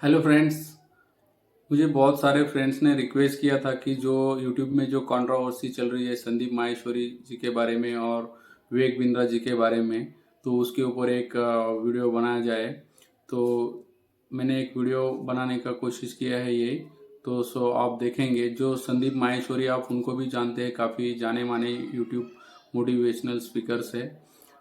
Hello friends. मुझे बहुत सारे फ्रेंड्स ने रिक्वेस्ट किया था कि जो यूट्यूब में जो कंट्रोवर्सी चल रही है संदीप माहेश्वरी जी के बारे में और विवेक बिंद्रा जी के बारे में, तो उसके ऊपर एक वीडियो बनाया जाए। तो मैंने एक वीडियो बनाने का कोशिश किया है ये। तो आप देखेंगे जो संदीप माहेश्वरी, आप उनको भी जानते हैं, काफ़ी जाने माने यूट्यूब मोटिवेशनल स्पीकर्स है।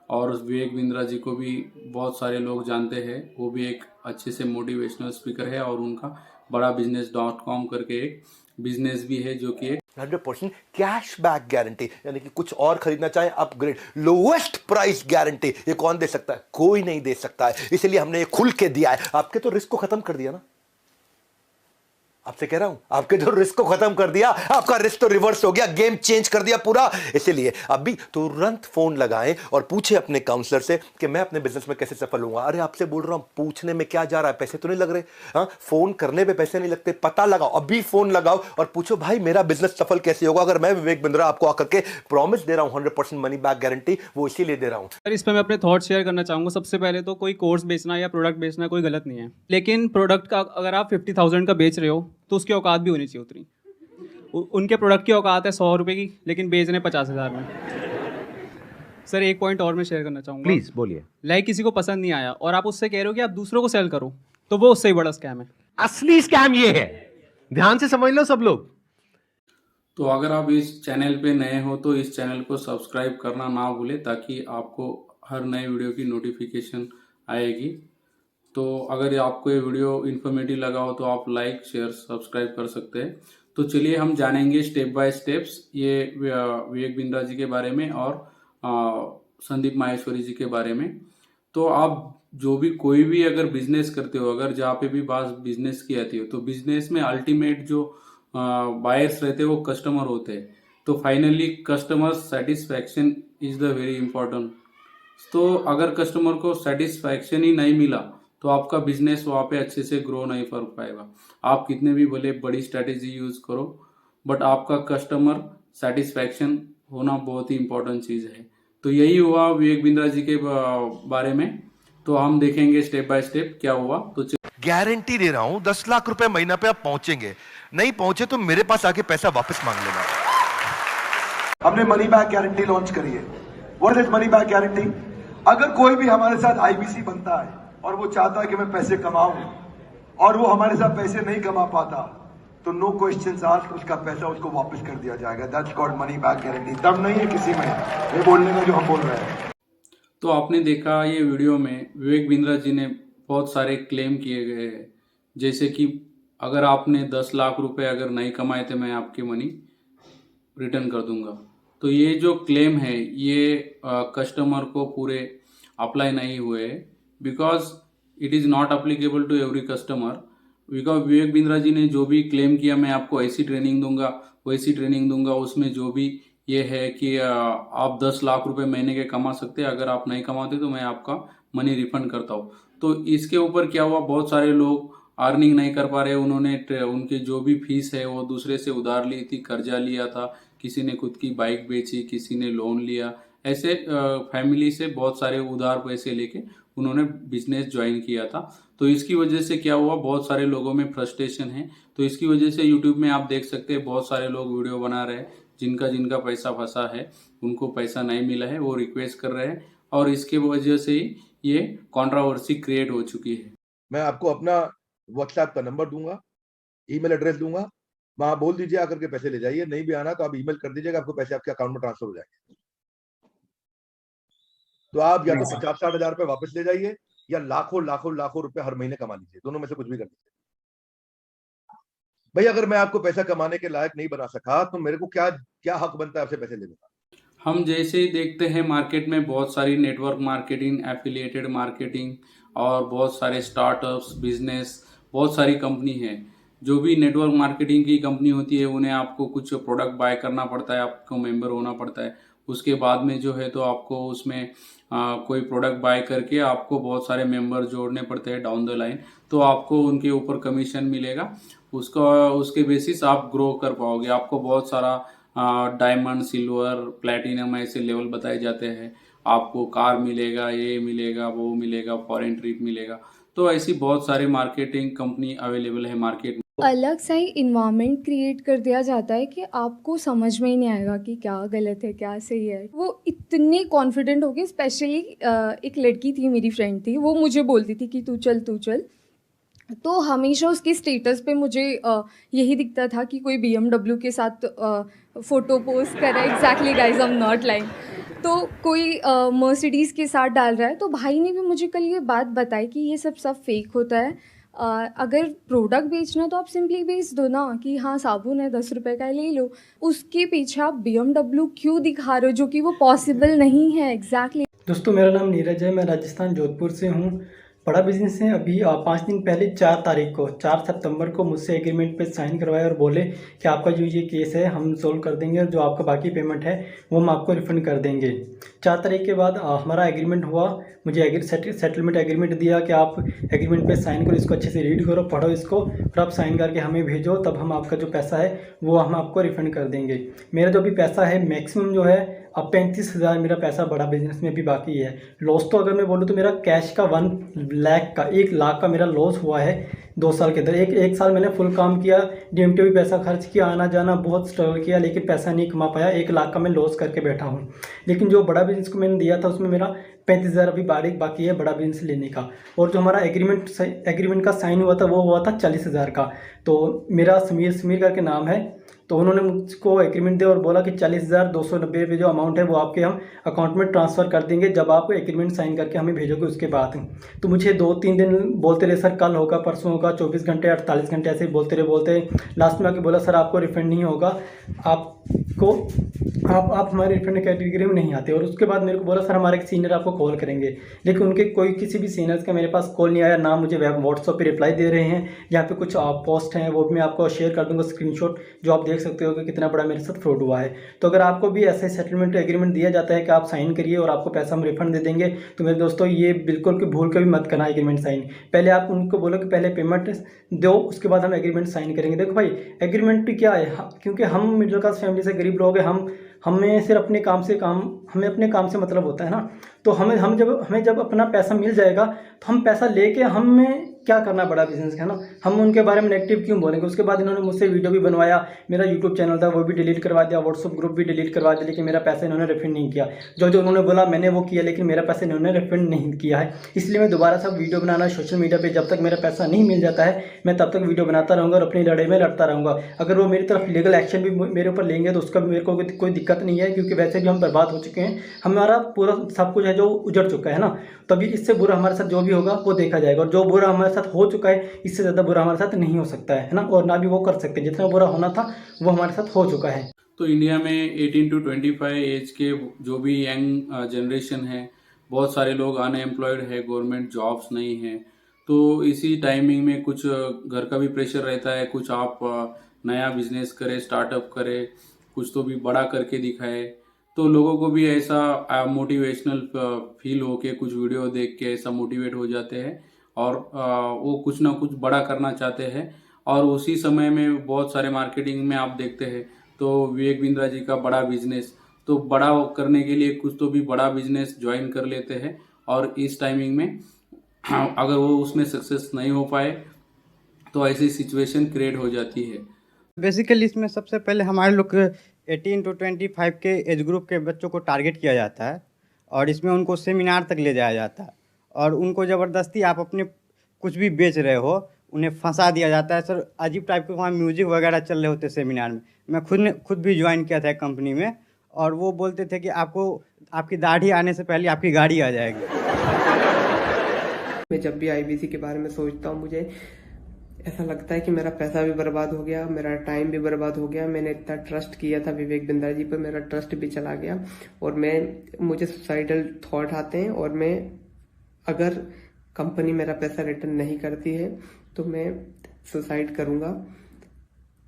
और विवेक बिंद्रा जी को भी बहुत सारे लोग जानते हैं, वो भी एक अच्छे से मोटिवेशनल स्पीकर है। और उनका बड़ा बिजनेस डॉट कॉम करके एक बिजनेस भी है, जो कि एक 100% कैश बैक गारंटी, यानी कि कुछ और खरीदना चाहे अपग्रेड, लोएस्ट प्राइस गारंटी। ये कौन दे सकता है? कोई नहीं दे सकता है, इसलिए हमने ये खुल के दिया है। आपके तो रिस्क को खत्म कर दिया ना, आपसे कह रहा हूं, आपके जो रिस्क को खत्म कर दिया, आपका रिस्क तो रिवर्स हो गया, गेम चेंज कर दिया पूरा। इसीलिए अभी तुरंत फोन लगाएं और पूछे अपने काउंसलर से कि मैं अपने बिजनेस में कैसे सफल होऊंगा। अरे आपसे बोल रहा हूं, पूछने में क्या जा रहा है, पैसे तो नहीं लग रहे। हाँ, फोन करने पे पैसे नहीं लगते। पता लगाओ, अभी फोन लगाओ और पूछो भाई मेरा बिजनेस सफल कैसे होगा। अगर मैं विवेक बिंद्रा आपको आकर के प्रॉमिस दे रहा हूं 100% मनी बैक गारंटी, वो इसीलिए दे रहा हूं। सर, इस पे मैं अपने थॉट शेयर करना चाहूँगा। सबसे पहले तो कोई कोर्स बेचना या प्रोडक्ट बेचना कोई गलत नहीं है, लेकिन प्रोडक्ट का अगर आप 50,000 का बेच रहे हो तो उसकी औकात भी होनी चाहिए उतनी। उनके प्रोडक्ट की औकात है 100 रुपये की, लेकिन बेच रहे हैं 50,000 में। सर, एक पॉइंट और मैं शेयर करना चाहूँगा। प्लीज बोलिए। लाइक किसी को पसंद नहीं आया और आप उससे कह रहे हो कि आप दूसरों को सेल करो, तो वो उससे ही बड़ा स्कैम है। असली स्कैम ये है, ध्यान से समझ लो सब लोग। तो अगर आप इस चैनल पे नए हो तो इस चैनल को सब्सक्राइब करना ना भूलें, ताकि आपको हर नए वीडियो की नोटिफिकेशन आएगी। तो अगर आपको ये वीडियो इन्फॉर्मेटिव लगा हो तो आप लाइक शेयर सब्सक्राइब कर सकते हैं। तो चलिए हम जानेंगे स्टेप बाय स्टेप्स ये विवेक बिंद्रा जी के बारे में और संदीप माहेश्वरी जी के बारे में। तो आप जो भी कोई भी अगर बिजनेस करते हो, अगर जहाँ पे भी बात बिजनेस की आती हो, तो बिजनेस में अल्टीमेट जो बायर्स रहते हैं वो कस्टमर होते हैं। तो finally customer satisfaction is the very important. तो अगर कस्टमर को सेटिस्फैक्शन ही नहीं मिला तो आपका बिजनेस वहाँ पे अच्छे से ग्रो नहीं कर पाएगा। आप कितने भी भले बड़ी स्ट्रेटेजी यूज करो, बट आपका कस्टमर सेटिस्फैक्शन होना बहुत ही इंपॉर्टेंट चीज है। तो यही हुआ विवेक बिंद्रा जी के बारे में। तो हम देखेंगे स्टेप बाय स्टेप क्या हुआ। तो गारंटी दे रहा हूं 10 लाख रुपए महीना पे आप पहुंचेंगे। नहीं पहुंचे तो मेरे पास आके पैसा वापस मांग लेना। हमने मनी बैक गारंटी लॉन्च करी है। What is money back guarantee? अगर कोई भी हमारे साथ आईबीसी बनता है और वो चाहता है कि मैं पैसे कमाऊं और वो हमारे साथ पैसे नहीं कमा पाता, तो नो क्वेश्चंस आस्क्ड, उसका पैसा उसको वापस कर दिया जाएगा। That's called money back guarantee. दम नहीं है किसी में ये बोलने में जो हम बोल रहे हैं। तो आपने देखा ये वीडियो में विवेक बिंद्रा जी ने बहुत सारे क्लेम किए गए हैं, जैसे कि अगर आपने 10 लाख रुपए अगर नहीं कमाए थे मैं आपकी मनी रिटर्न कर दूंगा। तो ये जो क्लेम है ये कस्टमर को पूरे अप्लाई नहीं हुए, because it is not applicable to every customer. Because Vivek Bindra ji ने जो भी क्लेम किया मैं आपको ऐसी ट्रेनिंग दूंगा वैसी ट्रेनिंग दूंगा, उसमें जो भी ये है कि आप 10 लाख रुपए महीने के कमा सकते हैं, अगर आप नहीं कमाते तो मैं आपका मनी रिफंड करता हूँ। तो इसके ऊपर क्या हुआ, बहुत सारे लोग अर्निंग नहीं कर पा रहे, उन्होंने उनके जो भी फीस है वो दूसरे से उधार ली थी, कर्जा लिया था, किसी ने खुद की बाइक बेची, किसी ने लोन लिया। ऐसे फैमिली से बहुत सारे उधार पैसे लेके उन्होंने बिजनेस ज्वाइन किया था। तो इसकी वजह से क्या हुआ, बहुत सारे लोगों में फ्रस्ट्रेशन है। तो इसकी वजह से यूट्यूब में आप देख सकते हैं बहुत सारे लोग वीडियो बना रहे हैं, जिनका जिनका पैसा फंसा है, उनको पैसा नहीं मिला है, वो रिक्वेस्ट कर रहे हैं और इसके वजह से ही ये कंट्रोवर्सी क्रिएट हो चुकी है। मैं आपको अपना व्हाट्सएप का नंबर दूंगा, ईमेल एड्रेस दूंगा, वहां बोल दीजिए आकर के पैसे ले जाइए। नहीं भी आना तो आप ईमेल कर दीजिएगा, आपको पैसे आपके अकाउंट में ट्रांसफर हो जाएंगे। तो आप या तो 50-60 हजार रुपए वापस ले जाइए या लाखों लाखों लाखों रुपए हर महीने कमा लीजिए, दोनों में से कुछ भी कर लीजिए। भाई अगर मैं आपको पैसा कमाने के लायक नहीं बना सका तो मेरे को क्या क्या हक बनता है आपसे पैसे लेने का? हम जैसे ही देखते हैं मार्केट में बहुत सारी नेटवर्क मार्केटिंग, एफिलिएटेड मार्केटिंग और बहुत सारे स्टार्टअप्स बिजनेस, बहुत सारी कंपनी है। जो भी नेटवर्क मार्केटिंग की कंपनी होती है उन्हें आपको कुछ प्रोडक्ट बाय करना पड़ता है, आपको मेंबर होना पड़ता है। उसके बाद में जो है तो आपको उसमें कोई प्रोडक्ट बाय करके आपको बहुत सारे मेंबर जोड़ने पड़ते हैं डाउन द लाइन, तो आपको उनके ऊपर कमीशन मिलेगा। उसका उसके बेसिस आप ग्रो कर पाओगे। आपको बहुत सारा डायमंड, सिल्वर, प्लैटिनम ऐसे लेवल बताए जाते हैं। आपको कार मिलेगा, ये मिलेगा, वो मिलेगा, फॉरेन ट्रिप मिलेगा। तो ऐसी बहुत सारी मार्केटिंग कंपनी अवेलेबल है मार्केट में। अलग सा ही इन्वायरमेंट क्रिएट कर दिया जाता है कि आपको समझ में ही नहीं आएगा कि क्या गलत है क्या सही है। वो इतने कॉन्फिडेंट हो गए, स्पेशली एक लड़की थी, मेरी फ्रेंड थी, वो मुझे बोलती थी कि तू चल तू चल। तो हमेशा उसके स्टेटस पे मुझे यही दिखता था कि कोई BMW के साथ फ़ोटो पोस्ट कर रहा है। Exactly guys, I am not lying. तो कोई मर्सिडीज़ के साथ डाल रहा है। तो भाई ने भी मुझे कल ये बात बताई कि ये सब फेक होता है। अगर प्रोडक्ट बेचना तो आप सिंपली बेच दो ना कि हाँ साबुन है 10 रुपए का ले लो। उसके पीछे आप BMW क्यों दिखा रहे हो, जो कि वो पॉसिबल नहीं है। एग्जैक्टली। दोस्तों, मेरा नाम नीरज है, मैं राजस्थान जोधपुर से हूँ। बड़ा बिजनेस है। अभी 5 दिन पहले 4 तारीख को 4 सितंबर को मुझसे एग्रीमेंट पे साइन करवाया और बोले कि आपका जो ये केस है हम सोल्व कर देंगे और जो आपका बाकी पेमेंट है वो हम आपको रिफंड कर देंगे। 4 तारीख के बाद हमारा एग्रीमेंट हुआ। मुझे सेटलमेंट एग्रीमेंट दिया कि आप एग्रीमेंट पे साइन करो, इसको अच्छे से रीड करो, पढ़ो इसको, फिर आप साइन करके हमें भेजो, तब हम आपका जो पैसा है वो हम आपको रिफंड कर देंगे। मेरा जो भी पैसा है मैक्सिमम जो है अब 35,000 मेरा पैसा बड़ा बिजनेस में भी बाकी है। लॉस तो अगर मैं बोलूँ तो मेरा कैश का 1 लाख का मेरा लॉस हुआ है 2 साल के अंदर। एक साल मैंने फुल काम किया, DMT भी पैसा खर्च किया, आना जाना बहुत स्ट्रगल किया, लेकिन पैसा नहीं कमा पाया। 1 लाख का मैं लॉस करके बैठा हूँ। लेकिन जो बड़ा बिजनेस को मैंने दिया था उसमें मेरा 35,000 अभी बाकी है बड़ा बिजनेस लेने का। और जो हमारा एग्रीमेंट का साइन हुआ था वो हुआ था 40,000 का। तो मेरा समीर करके नाम है। तो उन्होंने मुझको एग्रीमेंट दिया और बोला कि 40,290 रुपये जो अमाउंट है वो आपके हम अकाउंट में ट्रांसफ़र कर देंगे जब आप एग्रीमेंट साइन करके हमें भेजोगे उसके बाद। तो मुझे 2-3 दिन बोलते रहे, सर कल होगा, परसों होगा, 24 घंटे 48 घंटे ऐसे ही बोलते लास्ट में आके बोला सर आपको रिफंड नहीं होगा, आप हमारे रिफंड कैटेगरी में नहीं आते। और उसके बाद मेरे को बोला सर हमारे एक सीनियर आपको कॉल करेंगे, लेकिन उनके किसी भी सीनियर्स का मेरे पास कॉल नहीं आया, ना मुझे व्हाट्सएप पे रिप्लाई दे रहे हैं। यहाँ पे कुछ पोस्ट हैं वो भी मैं आपको शेयर कर दूंगा स्क्रीनशॉट, जो आप देख सकते हो कि कितना बड़ा मेरे साथ फ्रॉड हुआ है। तो अगर आपको भी ऐसे सेटलमेंट एग्रीमेंट दिया जाता है कि आप साइन करिए और आपको पैसा हम रिफंड दे देंगे, तो मेरे दोस्तों ये बिल्कुल भी भूल के भी मत करना एग्रीमेंट साइन। पहले आप उनको बोलो कि पहले पेमेंट दो, उसके बाद हम एग्रीमेंट साइन करेंगे। देखो भाई एग्रीमेंट भी क्या है, क्योंकि हम मिडिल क्लास फैमिली से गरीब लोग हैं, हमें सिर्फ अपने काम से मतलब होता है ना। तो हमें जब अपना पैसा मिल जाएगा तो हम पैसा लेके हमें क्या करना बड़ा बिजनेस का, है ना। हम उनके बारे में नेगेटिव क्यों बोलेंगे। उसके बाद इन्होंने मुझसे वीडियो भी बनवाया, मेरा यूट्यूब चैनल था वो भी डिलीट करवा दिया, व्हाट्सअप ग्रुप भी डिलीट करवा दिया, लेकिन मेरा पैसा इन्होंने रिफंड नहीं किया। जो उन्होंने बोला मैंने वो किया, लेकिन मेरा पैसा इन्होंने रिफंड नहीं किया है। इसलिए मैं दोबारा से वीडियो बनाना सोशल मीडिया पर जब तक मेरा पैसा नहीं मिल जाता है मैं तब तक वीडियो बनाता रहूँगा और अपनी लड़ाई में लड़ता रहूँगा। अगर वो मेरी तरफ लीगल एक्शन भी मेरे ऊपर लेंगे तो उसका भी मेरे को कोई दिक्कत नहीं है, क्योंकि वैसे भी हम बर्बाद हो चुके हैं, हमारा पूरा सब कुछ है जो उजड़ चुका है ना। तभी इससे बुरा हमारे साथ जो भी होगा वो देखा जाएगा, और जो बुरा हमारे साथ हो चुका है इससे ज़्यादा बुरा हमारे साथ नहीं हो सकता है ना, और ना भी वो कर सकते। जितना बुरा होना था वो हमारे साथ हो चुका है। तो इंडिया में 18 to 25 एज के जो भी यंग जनरेशन है, बहुत सारे लोग अनएम्प्लॉयड है, गवर्नमेंट जॉब्स नहीं है। तो इसी टाइमिंग में कुछ घर का भी प्रेशर रहता है, कुछ आप नया बिजनेस करें, स्टार्टअप करें, कुछ तो भी बड़ा करके दिखाए। तो लोगों को भी ऐसा मोटिवेशनल फील हो के कुछ वीडियो देख के ऐसा मोटिवेट हो जाते हैं और वो कुछ ना कुछ बड़ा करना चाहते हैं। और उसी समय में बहुत सारे मार्केटिंग में आप देखते हैं तो विवेक बिंद्रा जी का बड़ा बिजनेस, तो बड़ा करने के लिए कुछ तो भी बड़ा बिजनेस ज्वाइन कर लेते हैं, और इस टाइमिंग में अगर वो उसमें सक्सेस नहीं हो पाए तो ऐसी सिचुएशन क्रिएट हो जाती है। बेसिकली इसमें सबसे पहले हमारे लोग 18 to 25 के एज ग्रुप के बच्चों को टारगेट किया जाता है, और इसमें उनको सेमिनार तक ले जाया जाता है, और उनको ज़बरदस्ती आप अपने कुछ भी बेच रहे हो उन्हें फंसा दिया जाता है। सर अजीब टाइप के वहाँ म्यूजिक वगैरह चल रहे होते सेमिनार में। मैं खुद भी ज्वाइन किया था एक कंपनी में, और वो बोलते थे कि आपकी दाढ़ी आने से पहले आपकी गाड़ी आ जाएगी। मैं जब भी IBC के बारे में सोचता हूँ मुझे ऐसा लगता है कि मेरा पैसा भी बर्बाद हो गया, मेरा टाइम भी बर्बाद हो गया। मैंने इतना ट्रस्ट किया था विवेक बिंद्रा जी पर, मेरा ट्रस्ट भी चला गया, और मुझे सुसाइडल थॉट आते हैं, और मैं अगर कंपनी मेरा पैसा रिटर्न नहीं करती है तो मैं सुसाइड करूँगा।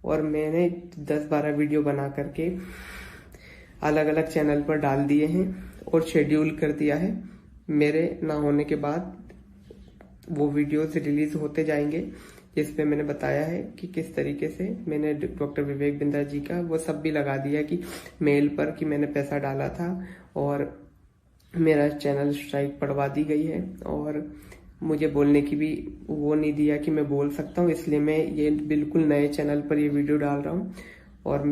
और मैंने 10-12 वीडियो बना करके अलग अलग चैनल पर डाल दिए हैं और शेड्यूल कर दिया है। मेरे ना होने के बाद वो वीडियोस रिलीज होते जाएंगे, जिसपे मैंने बताया है कि किस तरीके से मैंने डॉक्टर विवेक बिंद्रा जी का वो सब भी लगा दिया कि मेल पर कि मैंने पैसा डाला था, और मेरा चैनल स्ट्राइक पड़वा दी गई है। और मुझे बोलने की भी वो नहीं दिया कि मैं बोल सकता हूँ, इसलिए मैं ये बिल्कुल नए चैनल पर ये वीडियो डाल रहा हूँ। और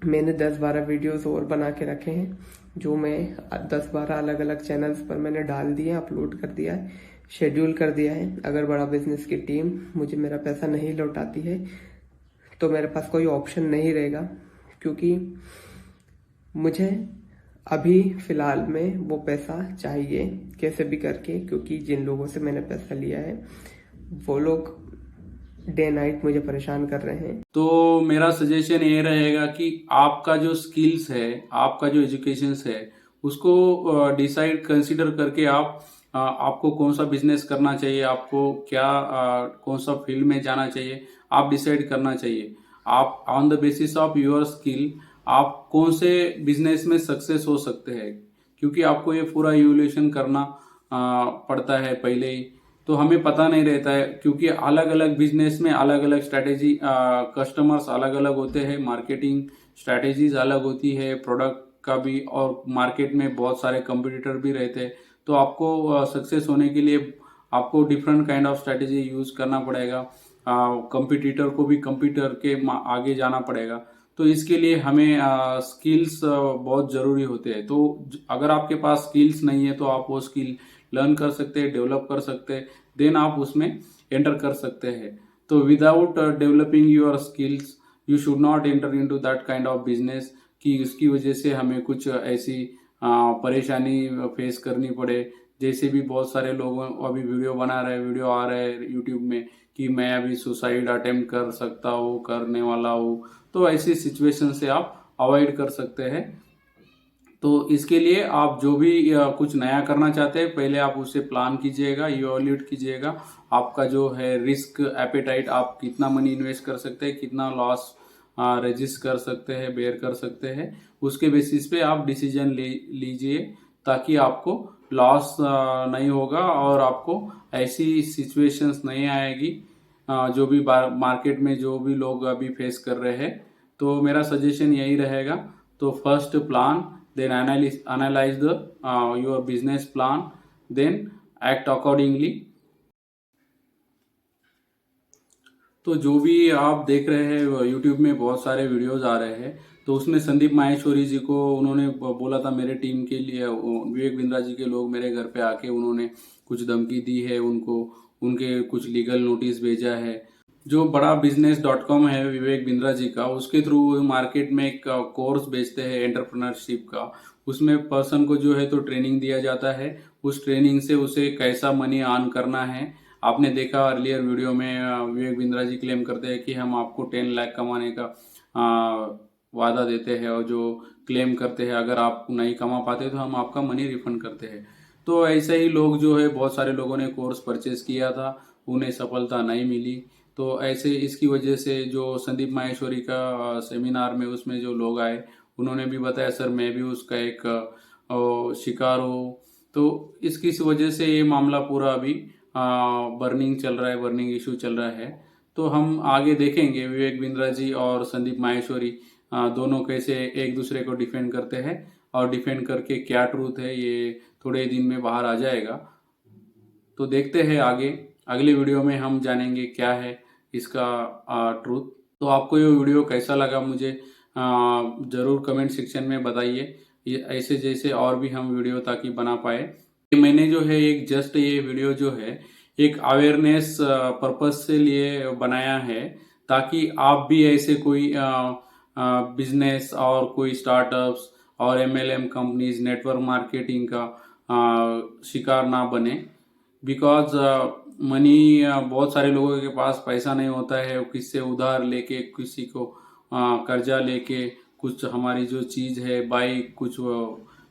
मैंने 10-12 वीडियोस और बना के रखे हैं, जो मैं 10-12 अलग अलग चैनल्स पर मैंने डाल दिए, अपलोड कर दिया है, शेड्यूल कर दिया है। अगर बड़ा बिजनेस की टीम मुझे मेरा पैसा नहीं लौटाती है तो मेरे पास कोई ऑप्शन नहीं रहेगा, क्योंकि मुझे अभी फिलहाल में वो पैसा चाहिए कैसे भी करके, क्योंकि जिन लोगों से मैंने पैसा लिया है वो लोग डे नाइट मुझे परेशान कर रहे हैं। तो मेरा सजेशन ये रहेगा कि आपका जो स्किल्स है, आपका जो एजुकेशन है, उसको डिसाइड कंसीडर करके आपको कौन सा बिजनेस करना चाहिए, आपको क्या कौन सा फील्ड में जाना चाहिए, आप डिसाइड करना चाहिए। आप on the basis of your skill आप कौन से बिजनेस में सक्सेस हो सकते हैं, क्योंकि आपको ये पूरा इवोल्यूशन करना पड़ता है पहले ही। तो हमें पता नहीं रहता है, क्योंकि अलग अलग बिजनेस में अलग अलग स्ट्रैटेजी, कस्टमर्स अलग अलग होते हैं, मार्केटिंग स्ट्रैटेजीज अलग होती है, प्रोडक्ट का भी, और मार्केट में बहुत सारे कंपटीटर भी रहते हैं। तो आपको सक्सेस होने के लिए आपको different kind of strategy use करना पड़ेगा, कंपटीटर को भी कंप्यूटर के आगे जाना पड़ेगा। तो इसके लिए हमें स्किल्स बहुत ज़रूरी होते हैं। तो अगर आपके पास स्किल्स नहीं है तो आप वो स्किल लर्न कर सकते हैं, डेवलप कर सकते हैं, देन आप उसमें एंटर कर सकते हैं। तो without developing your skills you should not enter into that kind of business, कि उसकी वजह से हमें कुछ ऐसी परेशानी फेस करनी पड़े। जैसे भी बहुत सारे लोग अभी वीडियो बना रहे हैं, वीडियो आ रहे हैं यूट्यूब में कि मैं अभी सुसाइड अटेम्प्ट कर सकता हूँ, करने वाला हूँ। तो ऐसी सिचुएशन से आप अवॉइड कर सकते हैं। तो इसके लिए आप जो भी कुछ नया करना चाहते हैं, पहले आप उसे प्लान कीजिएगा, इवैल्यूएट कीजिएगा। आपका जो है रिस्क एपेटाइट, आप कितना मनी इन्वेस्ट कर सकते हैं, कितना लॉस रजिस्ट कर सकते हैं, बेयर कर सकते हैं, उसके बेसिस पे आप डिसीजन लीजिए, ताकि आपको लॉस नहीं होगा और आपको ऐसी सिचुएशंस नहीं आएगी जो भी मार्केट में जो भी लोग अभी फेस कर रहे हैं। तो मेरा सजेशन यही रहेगा। तो first plan, then analyze the your business plan, then act accordingly। तो जो भी आप देख रहे हैं यूट्यूब में बहुत सारे वीडियोस आ रहे हैं, तो उसमें संदीप माहेश्वरी जी को उन्होंने बोला था, मेरे टीम के लिए विवेक बिंद्रा जी के लोग मेरे घर पे आके उन्होंने कुछ धमकी दी है, उनके कुछ लीगल नोटिस भेजा है। जो बड़ा business.com है विवेक बिंद्रा जी का, उसके थ्रू मार्केट में एक कोर्स बेचते हैं एंटरप्रेन्योरशिप का। उसमें पर्सन को जो है तो ट्रेनिंग दिया जाता है, उस ट्रेनिंग से उसे कैसा मनी अर्न करना है। आपने देखा अर्लियर वीडियो में विवेक बिंद्रा जी क्लेम करते हैं कि हम आपको 10 लाख कमाने का वादा देते हैं, और जो क्लेम करते हैं अगर आप नहीं कमा पाते तो हम आपका मनी रिफंड करते हैं। तो ऐसे ही लोग जो है, बहुत सारे लोगों ने कोर्स परचेज किया था, उन्हें सफलता नहीं मिली। तो ऐसे इसकी वजह से जो संदीप माहेश्वरी का सेमिनार में उसमें जो लोग आए, उन्होंने भी बताया सर मैं भी उसका एक शिकार हूँ। तो इसकी वजह से ये मामला पूरा अभी बर्निंग चल रहा है, बर्निंग इशू चल रहा है। तो हम आगे देखेंगे विवेक बिंद्रा जी और संदीप माहेश्वरी दोनों कैसे एक दूसरे को डिफेंड करते हैं, और डिफेंड करके क्या ट्रूथ है ये थोड़े दिन में बाहर आ जाएगा। तो देखते हैं आगे, अगले वीडियो में हम जानेंगे क्या है इसका ट्रूथ। तो आपको ये वीडियो कैसा लगा मुझे ज़रूर कमेंट सेक्शन में बताइए, ये ऐसे जैसे और भी हम वीडियो ताकि बना पाए। मैंने जो है एक जस्ट ये वीडियो जो है एक अवेयरनेस पर्पस से लिए बनाया है, ताकि आप भी ऐसे कोई बिजनेस और कोई स्टार्टअप्स और MLM कंपनीज नेटवर्क मार्केटिंग का शिकार ना बने। बिकॉज मनी, बहुत सारे लोगों के पास पैसा नहीं होता है, किससे उधार लेके, किसी को कर्जा लेके कुछ हमारी जो चीज़ है बाइक, कुछ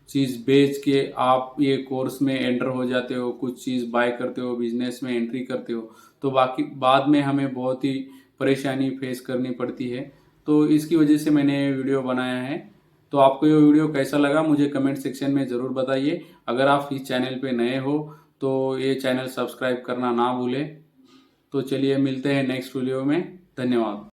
चीज़ बेच के आप ये कोर्स में एंटर हो जाते हो, कुछ चीज़ बाय करते हो, बिजनेस में एंट्री करते हो, तो बाकी बाद में हमें बहुत ही परेशानी फेस करनी पड़ती है। तो इसकी वजह से मैंने वीडियो बनाया है। तो आपको ये वीडियो कैसा लगा मुझे कमेंट सेक्शन में ज़रूर बताइए। अगर आप इस चैनल पे नए हो तो ये चैनल सब्सक्राइब करना ना भूलें। तो चलिए मिलते हैं नेक्स्ट वीडियो में। धन्यवाद।